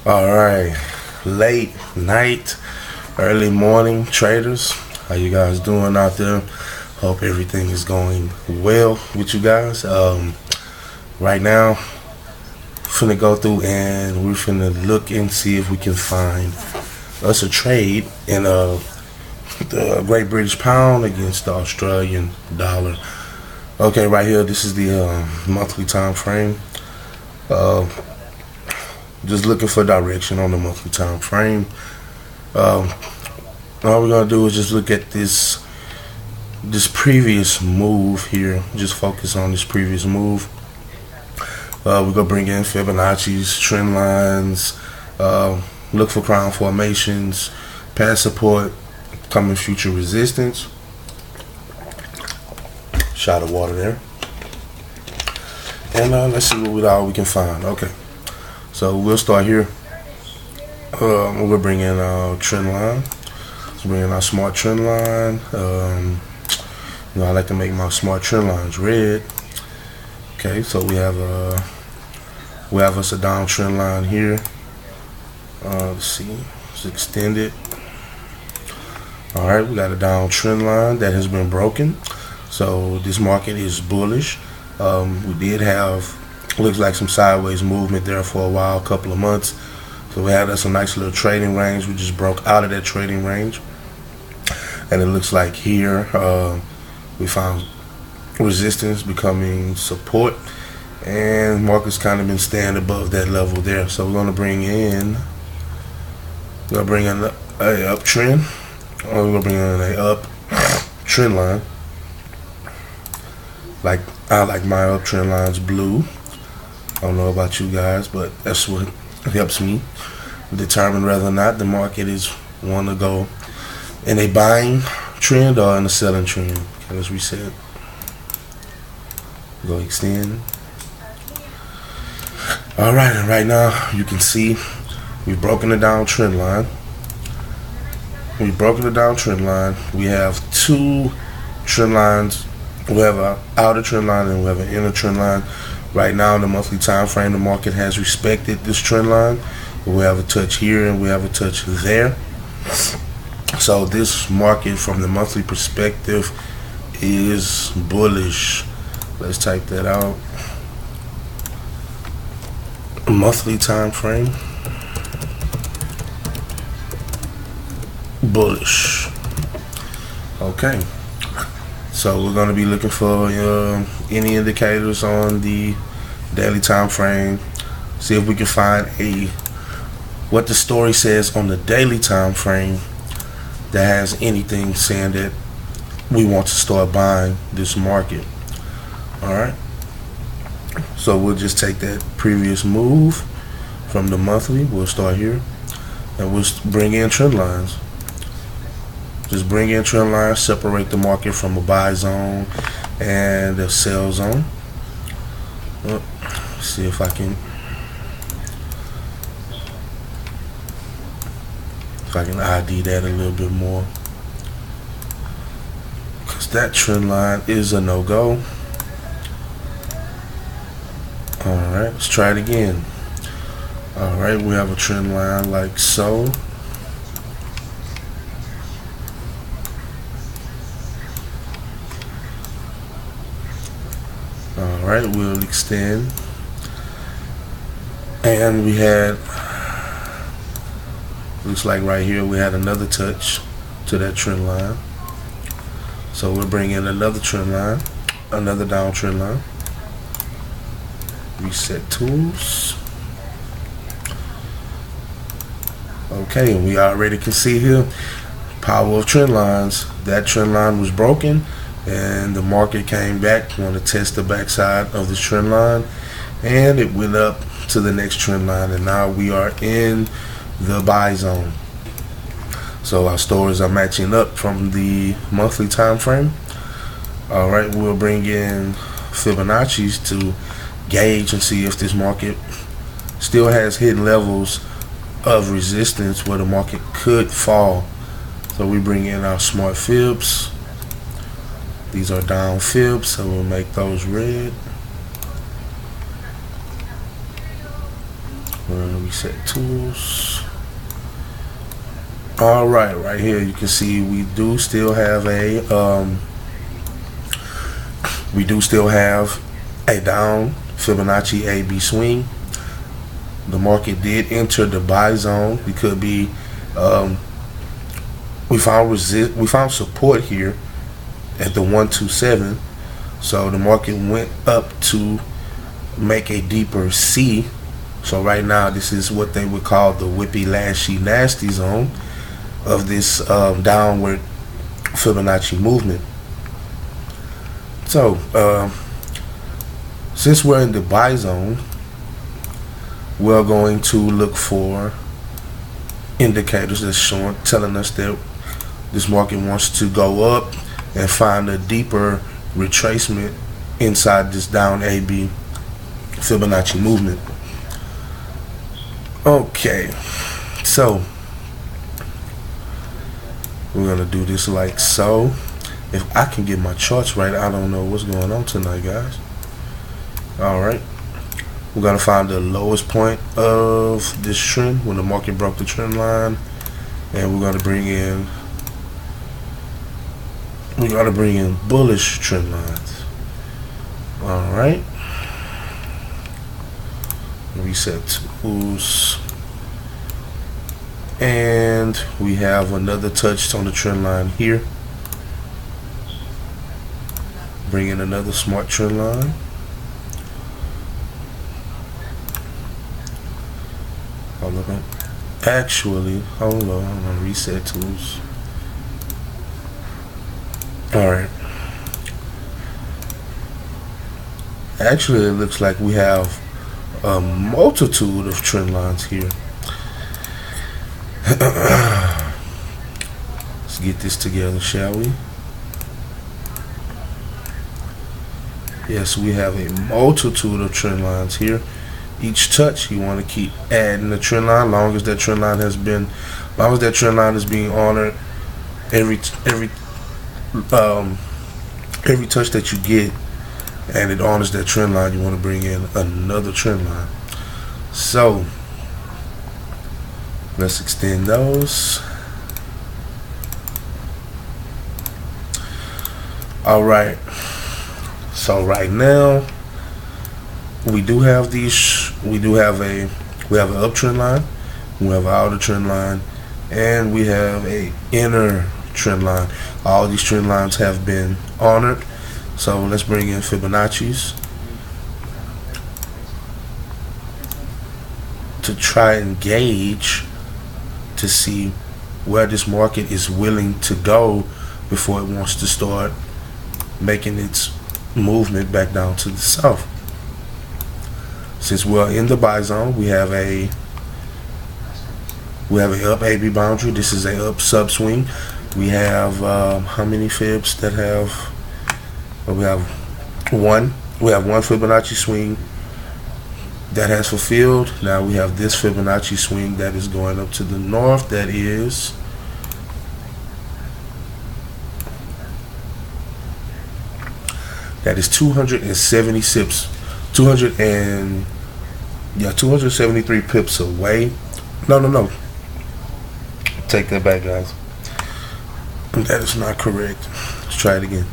Alright, late night, early morning traders. How you guys doing out there? Hope everything is going well with you guys. Right now, finna go through and we're finna look and see if we can find us a trade in the Great British Pound against the Australian dollar. Okay, right here, this is the monthly time frame. Just looking for direction on the monthly time frame. All we're gonna do is just look at this previous move here. Just focus on this previous move. We're gonna bring in Fibonacci's, trend lines, look for crown formations, past support, coming future resistance. Shot of water there. And let's see what we can find. Okay. So we'll start here. We'll bring in our trend line. Let's bring in our smart trend line. I like to make my smart trend lines red. Okay, so we have us a downtrend line here. Let's see, let's extend it. All right, we got a downtrend line that has been broken. So this market is bullish. We did have, looks like some sideways movement there for a while, a couple of months. So we had us a nice little trading range. We just broke out of that trading range, and it looks like here we found resistance becoming support, and market's kind of been staying above that level there. So we're gonna bring in a uptrend. We're gonna bring in a up trend line. Like I like my uptrend lines blue. I don't know about you guys, but that's what helps me determine whether or not the market is want to go in a buying trend or in a selling trend. Okay, let's reset. Go extend. All right, and right now you can see we've broken the downtrend line. We've broken the downtrend line. We have two trend lines. We have an outer trend line and we have an inner trend line. Right now in the monthly time frame, the market has respected this trend line. We have a touch here and we have a touch there. So this market from the monthly perspective is bullish. Let's type that out. Monthly time frame, bullish. Okay. So we're going to be looking for any indicators on the daily time frame. See if we can find what the story says on the daily time frame that has anything saying that we want to start buying this market. All right. So we'll just take that previous move from the monthly. We'll start here and we'll bring in trend lines. Just bring in trend lines, separate the market from a buy zone and a sell zone. See if I can ID that a little bit more, because that trend line is a no-go. Alright, let's try it again. Alright, we have a trend line like so. Alright, we'll extend. And we had, looks like right here we had another touch to that trend line. So we'll bring in another trend line, another downtrend line. Reset tools. Okay, and we already can see here power of trend lines. That trend line was broken and the market came back, want to test the backside of this trend line, and it went up to the next trend line, and now we are in the buy zone. So our stories are matching up from the monthly time frame. All right, we'll bring in Fibonacci's to gauge and see if this market still has hidden levels of resistance where the market could fall. So we bring in our smart fibs. These are down fibs, so we'll make those red. Reset tools. All right, right here you can see we do still have a down Fibonacci AB swing. The market did enter the buy zone. We could be we found support here at the 127. So the market went up to make a deeper C. So right now this is what they would call the whippy lashy nasty zone of this downward Fibonacci movement. So since we're in the buy zone, we're going to look for indicators that's telling us that this market wants to go up and find a deeper retracement inside this down AB Fibonacci movement. Okay, so we're gonna do this like so. If I can get my charts right, I don't know what's going on tonight, guys. All right, we're gonna find the lowest point of this trend when the market broke the trend line, and we're gonna bring in bullish trend lines. All right, reset tools, and we have another touch on the trend line here. Bring in another smart trend line. Actually, hold on, I'm gonna reset tools. All right. Actually, it looks like we have a multitude of trend lines here. Let's get this together, shall we? Yes, we have a multitude of trend lines here. Each touch, you want to keep adding the trend line. Long as that trend line is being honored, every touch that you get and it honors that trend line, you want to bring in another trend line. So let's extend those. All right. So right now we have an uptrend line, we have an outer trend line, and we have a inner trend line. All these trend lines have been honored. So let's bring in Fibonacci's to try and gauge to see where this market is willing to go before it wants to start making its movement back down to the south. Since we're in the buy zone, we have a up AB boundary. This is a up subswing. We have how many fibs that have? We have one. We have one Fibonacci swing that has fulfilled. Now we have this Fibonacci swing that is going up to the north. That is 270 pips. 273 pips away. No. Take that back, guys. That is not correct. Let's try it again.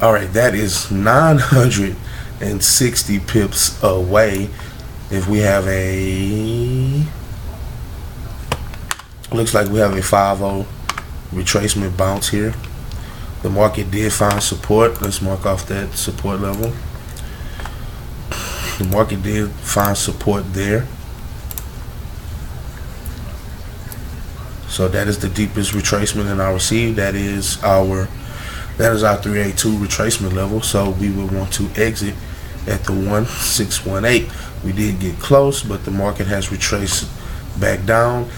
All right, that is 960 pips away. If we have looks like we have a 5-0 retracement bounce here. The market did find support. Let's mark off that support level. The market did find support there. So that is the deepest retracement in our C. That is our 382 retracement level. So we would want to exit at the 1618. We did get close, but the market has retraced back down.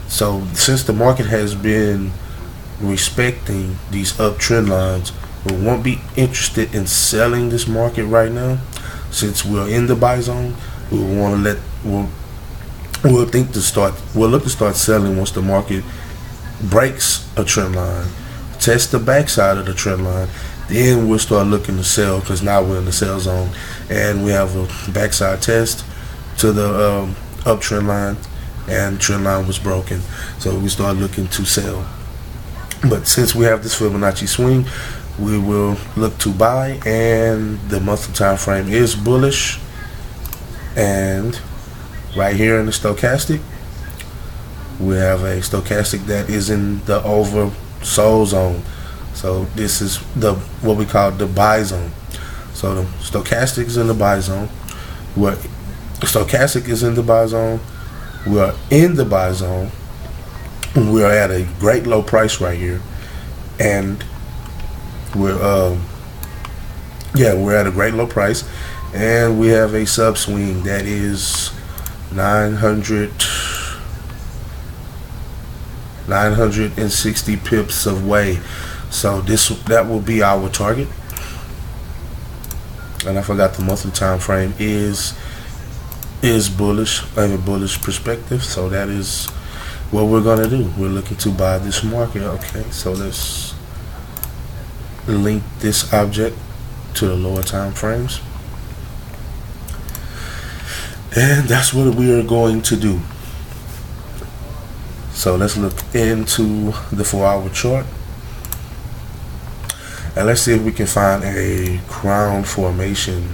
So since the market has been respecting these uptrend lines, we won't be interested in selling this market right now. Since we're in the buy zone, we'll look to start selling once the market breaks a trend line, test the backside of the trend line, Then we'll start looking to sell, because now we're in the sell zone, and we have a backside test to the uptrend line, and trend line was broken, so we start looking to sell. But since we have this Fibonacci swing, we will look to buy, and the monthly time frame is bullish. And right here in the stochastic, we have a stochastic that is in the oversold zone. So this is the what we call the buy zone. So the stochastic is in the buy zone. Stochastic is in the buy zone. We are in the buy zone. We are at a great low price right here, and we're at a great low price, and we have a subswing that is 960 pips away. So that will be our target. And I forgot the monthly time frame is bullish. I have a bullish perspective, so that is what we're gonna do. We're looking to buy this market. Okay, so let's link this object to the lower time frames, and that's what we are going to do. So let's look into the 4-hour chart, and let's see if we can find a crown formation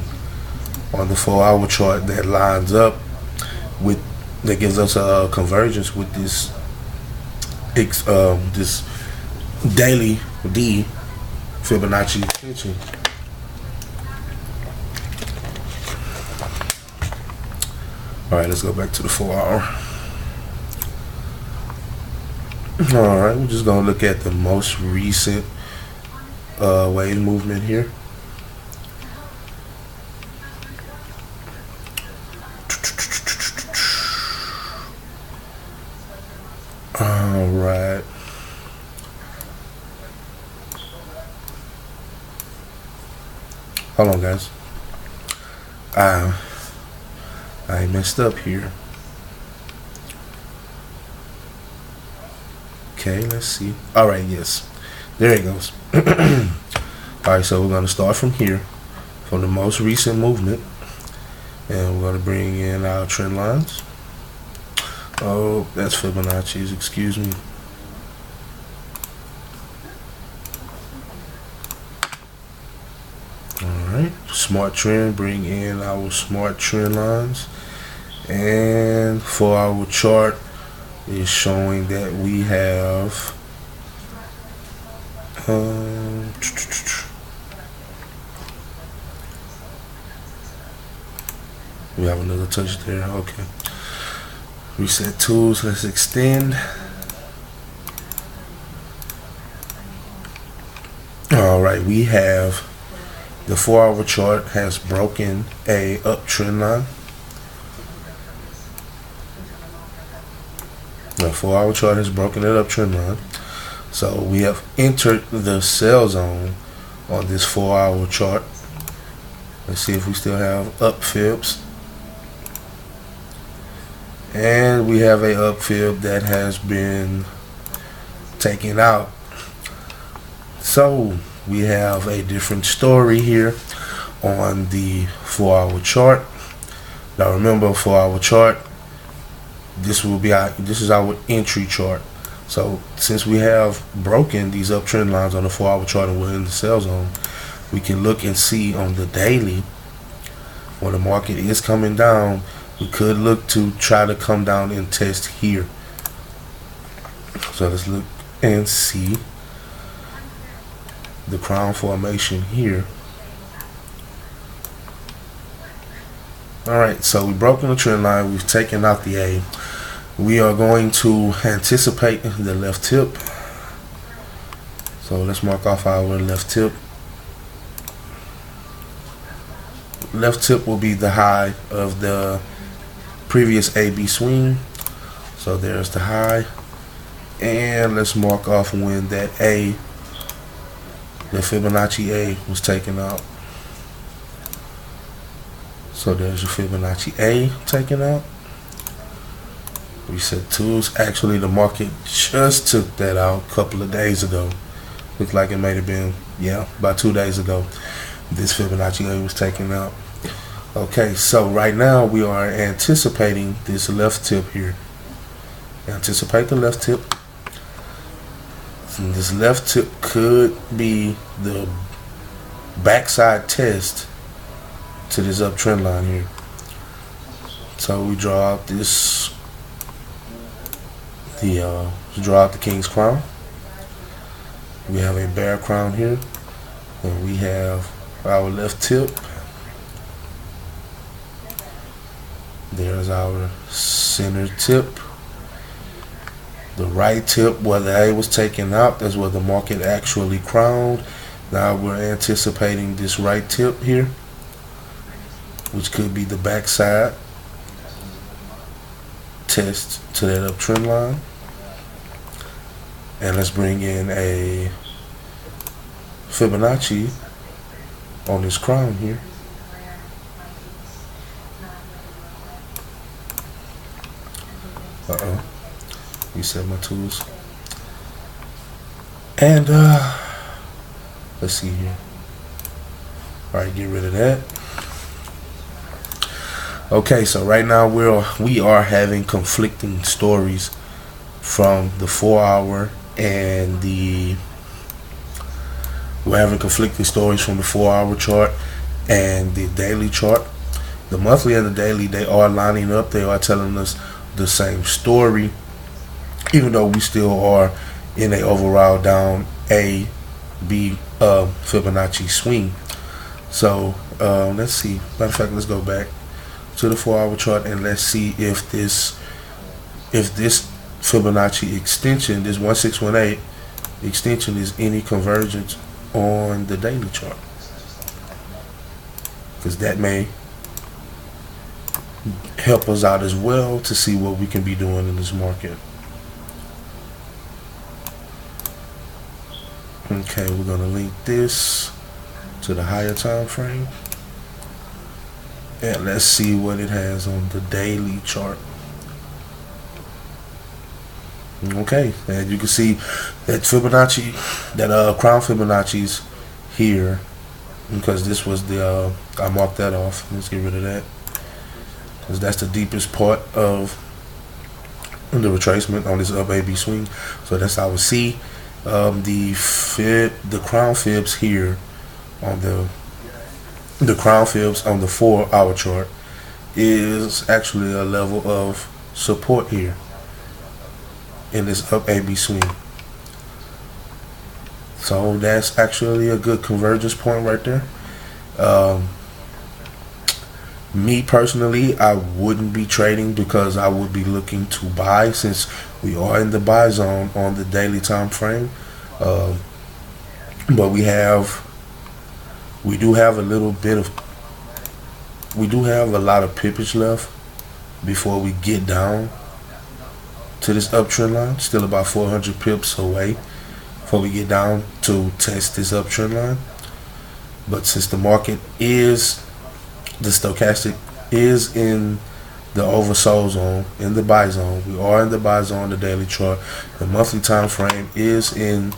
on the 4-hour chart that lines up with, that gives us a convergence with this this daily D Fibonacci extension. All right, let's go back to the 4-hour. All right, we're just gonna look at the most recent wave movement here. All right. Hold on, guys. I messed up here. Okay, let's see. All right, yes. There it goes. All right, so we're going to start from here, from the most recent movement, and we're going to bring in our trend lines. Oh, that's Fibonacci's, excuse me. Alright, smart trend, bring in our smart trend lines. And for our chart is showing that we have we have another touch there. Okay. Reset tools, let's extend. Alright, we have the 4-hour chart has broken a uptrend line. The 4-hour chart has broken an uptrend line. So we have entered the sell zone on this 4-hour chart. Let's see if we still have up fibs. And we have a up fib that has been taken out. So we have a different story here on the 4-hour chart. Now remember, 4-hour chart, this is our entry chart. So since we have broken these uptrend lines on the 4-hour chart and we're in the sell zone, we can look and see on the daily when the market is coming down. We could look to try to come down and test here. So let's look and see the crown formation here. Alright, so we've broken the trend line, we've taken out the A. We are going to anticipate the left tip. So let's mark off our left tip. Left tip will be the high of the previous AB swing. So there's the high, and let's mark off when that A, the Fibonacci A, was taken out. So there's your Fibonacci A taken out. Reset tools. Actually, the market just took that out a couple of days ago. Looked like it may have been, yeah, about 2 days ago. This Fibonacci level was taken out. Okay, so right now we are anticipating this left tip here. Anticipate the left tip. And this left tip could be the backside test to this uptrend line here. So we draw out this, draw out the King's Crown. We have a bear crown here, and we have our left tip. There's our center tip. The right tip, where the A was taken out, that's where the market actually crowned. Now we're anticipating this right tip here, which could be the backside test to that uptrend line. And let's bring in a Fibonacci on this crown here. Reset my tools. And let's see here. Alright, get rid of that. Okay, so right now we are having conflicting stories from the 4-hour and we're having conflicting stories from the 4-hour chart and the daily chart. The monthly and the daily, they are lining up. They are telling us the same story, even though we still are in a overall down A, B Fibonacci swing. So let's see. Matter of fact, let's go back to the 4-hour chart and let's see if this Fibonacci extension, this 1618 extension, is any convergence on the daily chart, because that may help us out as well to see what we can be doing in this market. Okay, we're going to link this to the higher time frame, and let's see what it has on the daily chart. Okay, and you can see that Fibonacci, that crown Fibonacci's here, because this was the I marked that off. Let's get rid of that, because that's the deepest part of the retracement on this up AB swing. So that's how we see the crown fibs here on the crown fibs on the 4-hour chart is actually a level of support here in this up AB swing. So that's actually a good convergence point right there. Me personally, I wouldn't be trading, because I would be looking to buy, since we are in the buy zone on the daily time frame. But we do have a lot of pippage left before we get down to this uptrend line. Still about 400 pips away before we get down to test this uptrend line. But since the market is, the stochastic is in the oversold zone, in the buy zone, we are in the buy zone, the daily chart, the monthly time frame is in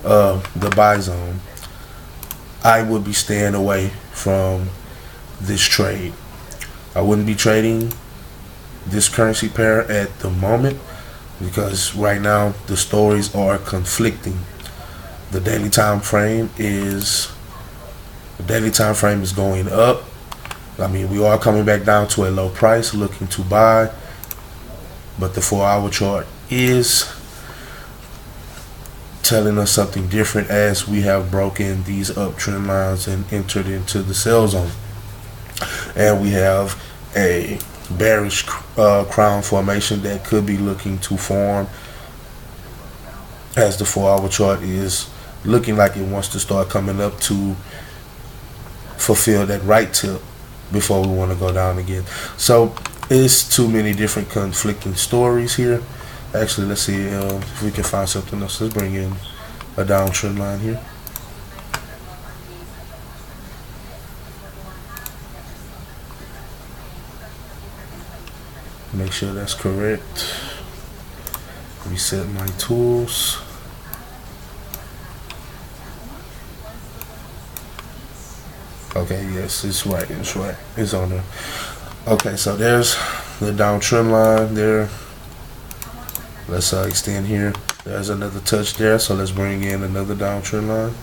the buy zone, I would be staying away from this trade. I wouldn't be trading this currency pair at the moment, because right now the stories are conflicting. The daily time frame is going up. I mean, we are coming back down to a low price, looking to buy, but the 4-hour chart is telling us something different, as we have broken these uptrend lines and entered into the sell zone, and we have a bearish crown formation that could be looking to form, as the 4-hour chart is looking like it wants to start coming up to fulfill that right tip before we want to go down again. So it's too many different conflicting stories here. Actually, let's see if we can find something else. Let's bring in a downtrend line here. Make sure that's correct. Reset my tools. Okay, yes, it's right. It's right. It's on there. Okay, so there's the downtrend line there. Let's extend here. There's another touch there, so let's bring in another downtrend line.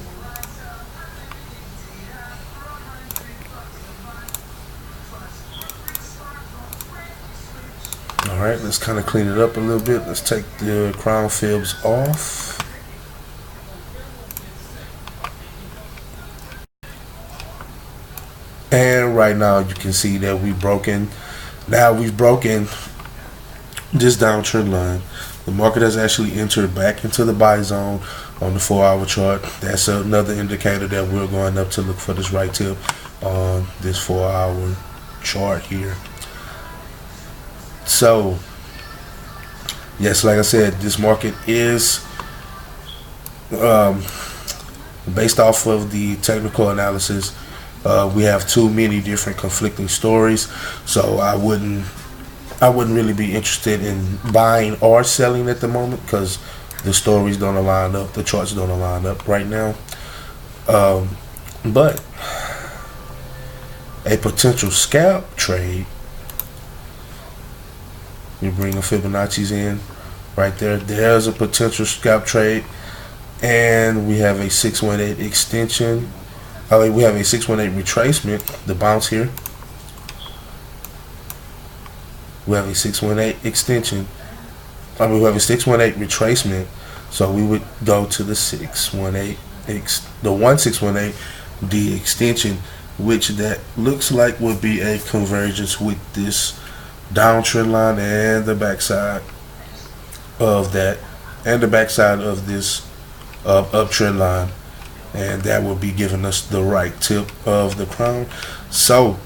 Alright, let's kind of clean it up a little bit. Let's take the crown fibs off. And right now you can see that we've broken this downtrend line. The market has actually entered back into the buy zone on the 4-hour chart. That's another indicator that we're going up to look for this right tip on this 4-hour chart here. So yes, like I said, this market is based off of the technical analysis. We have too many different conflicting stories, so I wouldn't really be interested in buying or selling at the moment because the stories don't align up, the charts don't align up right now. But a potential scalp trade, you bring a Fibonacci's in right there. There's a potential scalp trade, and we have a 618 extension. We have a 618 retracement, the bounce here. We have a 618 extension. We have a 618 retracement, so we would go to the 618, the 1618, the extension, which that looks like would be a convergence with this downtrend line and the backside of that, and the backside of this uptrend line, and that will be giving us the right tip of the crown. So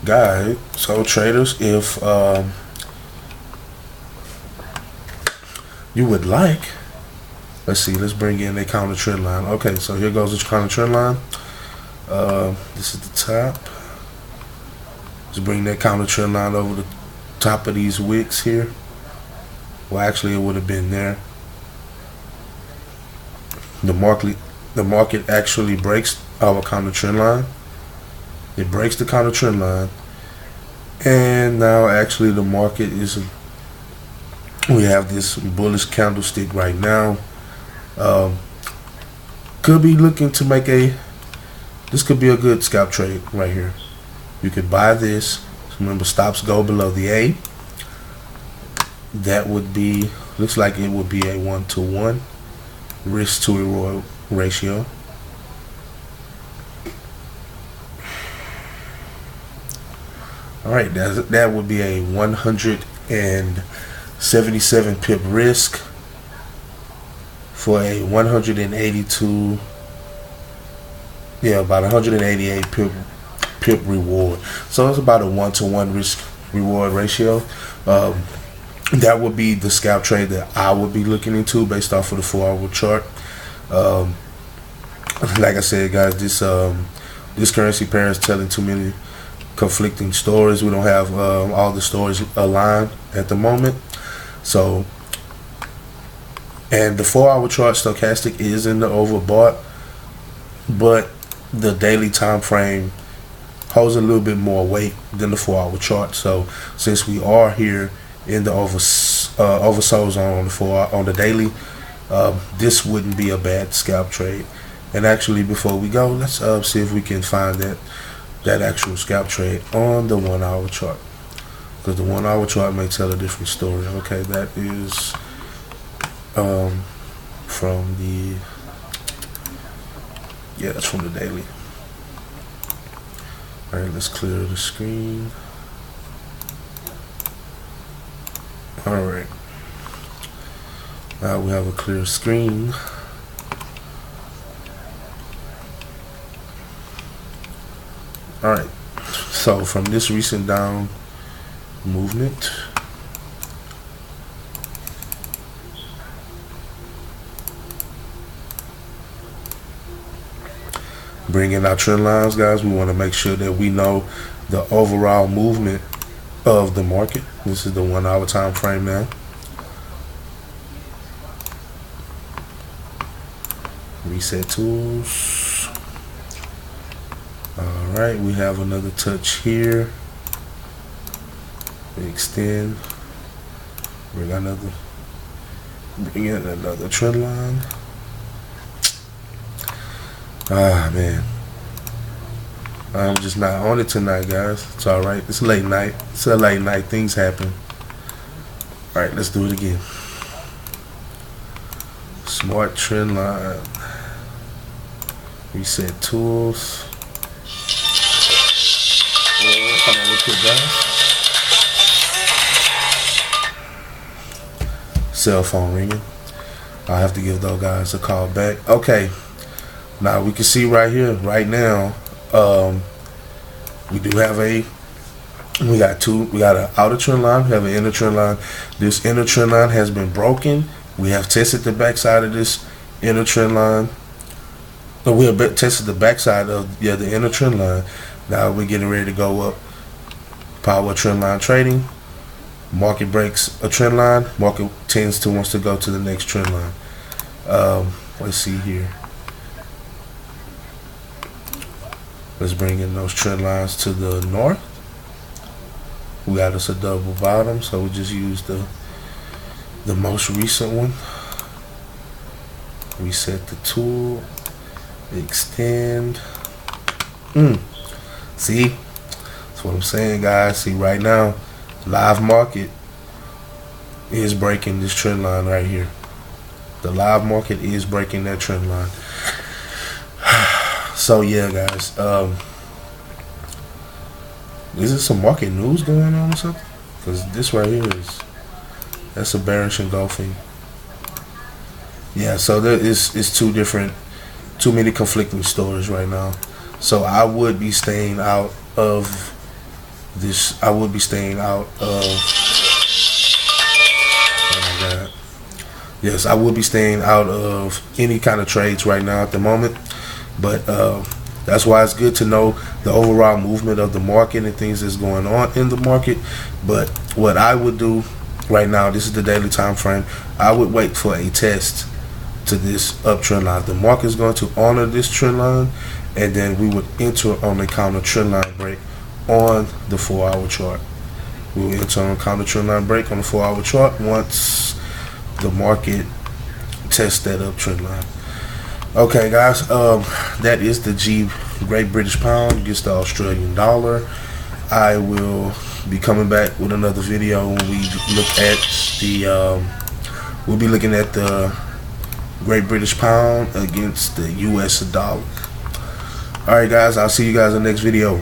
guys, so traders, if you would like, let's see, let's bring in a counter trend line. Okay, so here goes the counter trend line. This is the top. Let's bring that counter trend line over the top of these wicks here. Well, actually, it would have been there. The market actually breaks our counter trend line. It breaks the counter trend line, and now actually the market is. We have this bullish candlestick right now. Could be looking to make a. This could be a good scalp trade right here. You could buy this. Remember, stops go below the A. That would be, looks like it would be a 1-to-1 risk to reward ratio. All right, that would be a 177 pip risk for a 182. Yeah, about 188 pip reward. So it's about a 1-to-1 risk reward ratio. That would be the scalp trade that I would be looking into based off of the 4-hour chart. Like I said, guys, this currency pair is telling too many conflicting stories. We don't have all the stories aligned at the moment. So, and the 4-hour chart stochastic is in the overbought, but the daily time frame holds a little bit more weight than the 4-hour chart. So since we are here in the oversold zone on the daily, this wouldn't be a bad scalp trade. And actually, before we go, let's see if we can find that actual scalp trade on the 1-hour chart, because the 1-hour chart may tell a different story. Okay, that is from the, yeah, that's from the daily. All right, let's clear the screen. All right, now we have a clear screen. All right, so from this recent down movement, bring in our trend lines, guys. We want to make sure that we know the overall movement of the market. This is the 1-hour time frame now. Reset tools. Alright, we have another touch here. We extend. Bring in another trend line. Ah, man. I'm just not on it tonight, guys. It's alright. It's late night. It's a late night. Things happen. Alright, let's do it again. Smart trend line. Reset tools. Hold on, real quick, guys. Cell phone ringing. I have to give those guys a call back. Okay. Now we can see right here, right now, we do have we got an outer trend line, we have an inner trend line. This inner trend line has been broken. We have tested the backside of this inner trend line. So we have tested the backside of the inner trend line. Now we're getting ready to go up. Power trend line trading. Market breaks a trend line. Market wants to go to the next trend line. Let's see here. Let's bring in those trend lines to the north. We got us a double bottom, so we just use the most recent one. Reset the tool. Extend. See? That's what I'm saying, guys. See, right now, live market is breaking this trend line right here. The live market is breaking that trend line. So yeah, guys, is there some market news going on or something? Because this right here that's a bearish engulfing. Yeah, so there is too many conflicting stories right now. So I would be staying out of this. I would be staying out of. Oh my God. Yes, I would be staying out of any kind of trades right now at the moment. But that's why it's good to know the overall movement of the market and things that's going on in the market. But what I would do right now, this is the daily time frame, I would wait for a test to this uptrend line. The market is going to honor this trend line, and then we would enter on a counter trend line break on the 4-hour chart. We will enter on a counter trend line break on the 4-hour chart once the market tests that uptrend line. Okay, guys, that is the Great British Pound against the Australian dollar. I will be coming back with another video when we look at we'll be looking at the Great British Pound against the US dollar. Alright, guys, I'll see you guys in the next video.